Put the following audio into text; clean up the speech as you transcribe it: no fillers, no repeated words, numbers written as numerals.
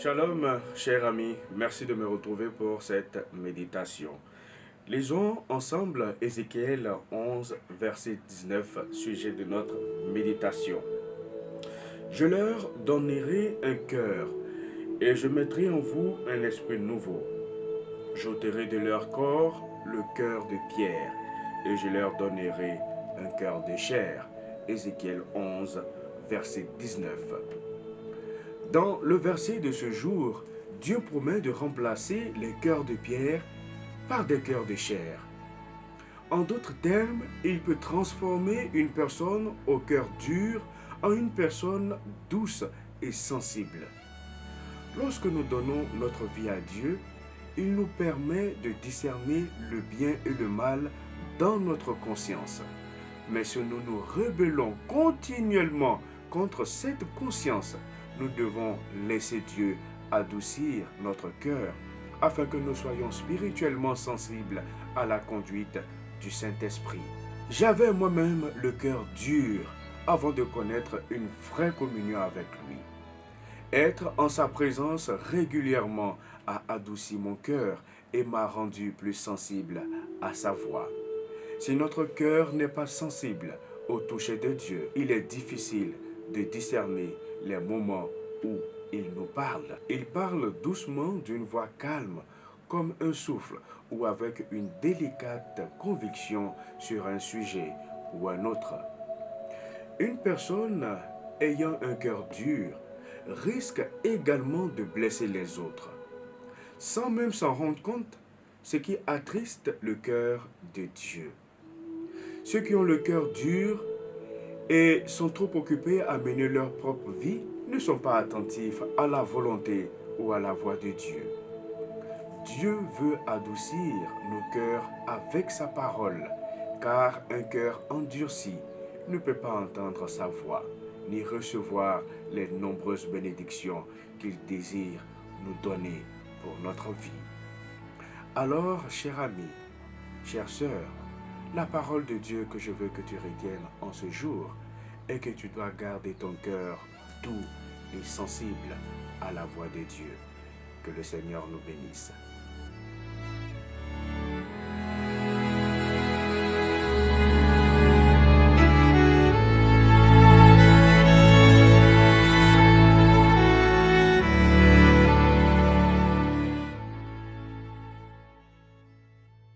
Shalom, cher ami, merci de me retrouver pour cette méditation. Lisons ensemble Ézéchiel 11, verset 19, sujet de notre méditation. Je leur donnerai un cœur et je mettrai en vous un esprit nouveau. J'ôterai de leur corps le cœur de pierre et je leur donnerai un cœur de chair. Ézéchiel 11, verset 19. Dans le verset de ce jour, Dieu promet de remplacer les cœurs de pierre par des cœurs de chair. En d'autres termes, il peut transformer une personne au cœur dur en une personne douce et sensible. Lorsque nous donnons notre vie à Dieu, il nous permet de discerner le bien et le mal dans notre conscience. Mais si nous nous rebellons continuellement contre cette conscience, nous devons laisser Dieu adoucir notre cœur afin que nous soyons spirituellement sensibles à la conduite du Saint-Esprit. J'avais moi-même le cœur dur avant de connaître une vraie communion avec lui. Être en sa présence régulièrement a adouci mon cœur et m'a rendu plus sensible à sa voix. Si notre cœur n'est pas sensible au toucher de Dieu, il est difficile de discerner les moments où il nous parle. Il parle doucement d'une voix calme, comme un souffle, ou avec une délicate conviction sur un sujet ou un autre. Une personne ayant un cœur dur risque également de blesser les autres, sans même s'en rendre compte, ce qui attriste le cœur de Dieu. Ceux qui ont le cœur dur et sont trop occupés à mener leur propre vie ne sont pas attentifs à la volonté ou à la voix de Dieu. Dieu veut adoucir nos cœurs avec sa parole, car un cœur endurci ne peut pas entendre sa voix, ni recevoir les nombreuses bénédictions qu'il désire nous donner pour notre vie. Alors, cher ami, chère sœur, la parole de Dieu que je veux que tu retiennes en ce jour est que tu dois garder ton cœur doux et sensible à la voix de Dieu. Que le Seigneur nous bénisse.